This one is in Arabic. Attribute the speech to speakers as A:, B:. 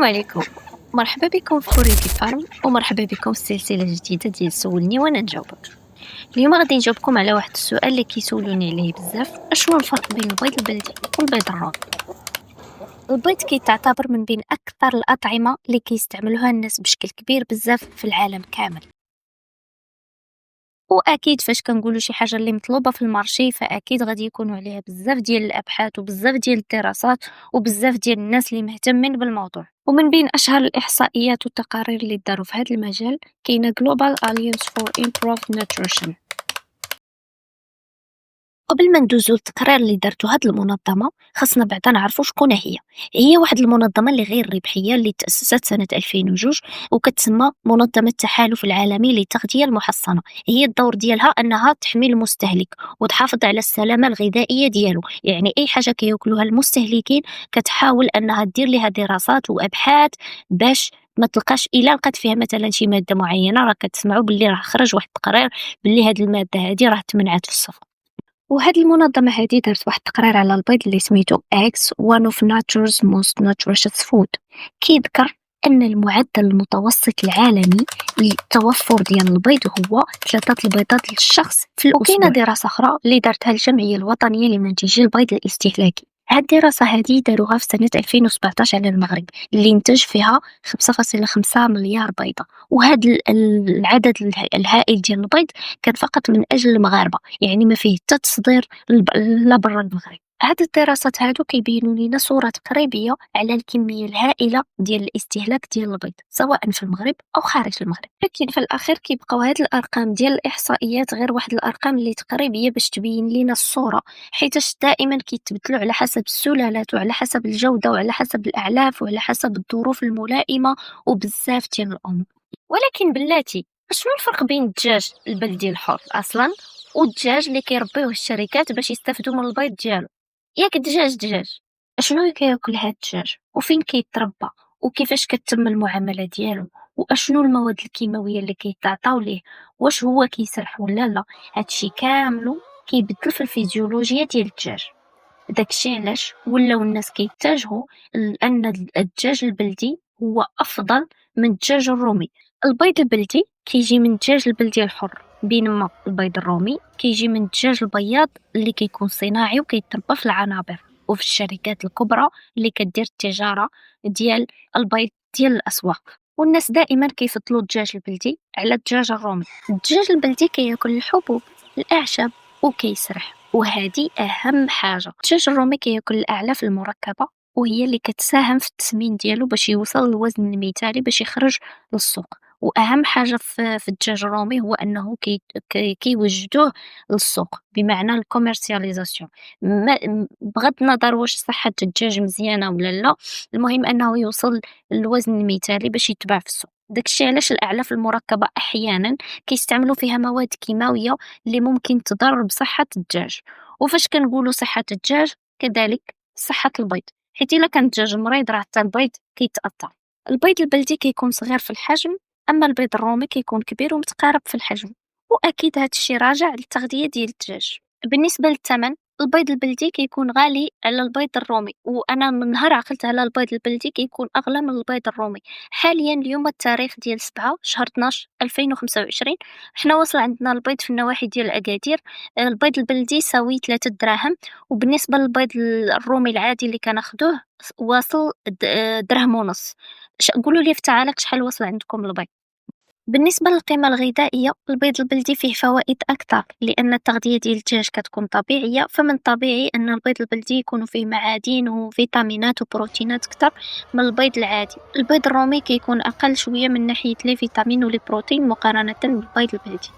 A: السلام عليكم، مرحبا بكم في كوريكي فارم ومرحبا بكم في سلسلة جديدة ديال سولني وانا نجاوبك. اليوم غادي نجاوبكم على واحد السؤال اللي كيسولوني عليه بزاف: اشنو الفرق بين البيض البلدي والبيض الرومي؟ البيض كيتعتبر من بين اكثر الاطعمة اللي كيستعملوها الناس بشكل كبير بزاف في العالم كامل، واكيد فاش كنقولوا شي حاجه اللي مطلوبه في المارشي فاكيد غادي يكونوا عليها بزاف ديال الابحاث وبزاف ديال الدراسات وبزاف ديال الناس اللي مهتمين بالموضوع. ومن بين اشهر الاحصائيات والتقارير اللي داروا في هذا المجال كاينه Global Alliance for Improved Nutrition. قبل ما ندوزو للتقرير اللي دارتو هاد المنظمة خاصنا بعدا نعرفو شكون هي واحد المنظمة اللي غير ربحية اللي تأسست سنة 2002 وكتسمى منظمة التحالف العالمي للتغذية المحصنة. هي الدور ديالها أنها تحمي المستهلك وتحافظ على السلامة الغذائية ديالو، يعني أي حاجة كياكلوها المستهلكين كتحاول أنها دير لها دراسات وأبحاث باش ما تلقاش الا لقات فيها مثلا شي ماده معينه راه كتسمعوا باللي راه خرج واحد التقرير باللي هاد الماده هادي راه تمنعت في السوق. وهاد المنظمة هادي دارت واحد التقرير على البيض اللي سميتو Eggs one of nature's most nutritious food. كيذكر أن المعدل المتوسط العالمي للتوفر ديال البيض هو 3 البيضات للشخص في الأسبوع. وكاينة دراسة أخرى اللي دارتها الجمعية الوطنية لمنتجي البيض الاستهلاكي. هاد الدراسة هادي داروها في سنة 2017 على المغرب اللي انتج فيها 5.5 مليار بيضة، وهاد العدد الهائل ديال البيض كان فقط من أجل المغاربة، يعني ما فيه حتى تصدير لا برا المغرب. هاد الدراسات هادو كيبينوا لنا صورة تقريبية على الكمية الهائلة ديال الاستهلاك ديال البيض سواء في المغرب أو خارج المغرب، لكن في الأخير كيبقاو هاد الأرقام ديال الإحصائيات غير واحد الأرقام اللي تقريبية باش تبين لنا الصورة، حيتاش دائما كيتبدلوا على حسب السلالات وعلى حسب الجودة وعلى حسب الأعلاف وعلى حسب الظروف الملائمة وبزاف ديال الأمور. ولكن بلاتي شنو الفرق بين الدجاج البلدي الحر أصلا والدجاج اللي كيربيوه الشركات باش يستافدوا من البيض ديالو؟ ياك دجاج اشنو كياكل هاد الدجاج وفين كيتربى وكيفاش كتتم المعامله ديالو واشنو المواد الكيماويه اللي كيتعطاو ليه، واش هو كيسرح ولا لا؟ هادشي كامل كيبدل في الفيزيولوجيا ديال الدجاج. داكشي علاش ولاو الناس كيتجهوا لان الدجاج البلدي هو افضل من الدجاج الرومي. البيض البلدي كيجي من الدجاج البلدي الحر، بينما البيض الرومي كيجي من الدجاج البياض اللي كيكون صناعي وكيتربى في العنابر وفي الشركات الكبرى اللي كدير التجارة ديال البيض ديال الأسواق. والناس دائما كيفضلوا الدجاج البلدي على الدجاج الرومي. الدجاج البلدي كياكل الحبوب الأعشاب وكيسرح، وهذه أهم حاجة. الدجاج الرومي كياكل الأعلاف المركبة وهي اللي كتساهم في التسمين ديالو باش يوصل للوزن المثالي باش يخرج للسوق. واهم حاجه في الدجاج الرومي هو انه كيوجدوه للسوق بمعنى الكوميرسياليزاسيون. بغض النظر واش صحه الدجاج مزيانه ولا لا، المهم انه يوصل للوزن المثالي باش يتباع في السوق. داكشي علاش الاعلاف المركبه احيانا كيستعملوا فيها مواد كيماويه اللي ممكن تضر بصحه الدجاج. وفاش كنقولوا صحه الدجاج كذلك صحه البيض، حيت الا كان الدجاج مريض راه حتى البيض كيتاثر. البيض البلدي كيكون صغير في الحجم، اما البيض الرومي كيكون كبير ومتقارب في الحجم، واكيد هذا الشيء راجع للتغذيه ديال الدجاج. بالنسبه للثمن البيض البلدي كيكون غالي على البيض الرومي، وانا من نهار عقلت على البيض البلدي كيكون اغلى من البيض الرومي. حاليا اليوم التاريخ ديال 7 شهر 12 2025 حنا وصل عندنا البيض في النواحي ديال اكادير البيض البلدي ساوي 3 دراهم، وبالنسبه للبيض الرومي العادي اللي كناخذوه واصل درهم ونص. قولوا لي في تعالك شحال وصل عندكم البيض؟ بالنسبة للقيمة الغذائية البيض البلدي فيه فوائد أكثر لأن التغذية ديال الدجاج كتكون طبيعية، فمن طبيعي أن البيض البلدي يكون فيه معادن وفيتامينات وبروتينات أكثر من البيض العادي. البيض الرومي كيكون أقل شوية من ناحية لي فيتامين ولي بروتين مقارنة بالبيض البلدي.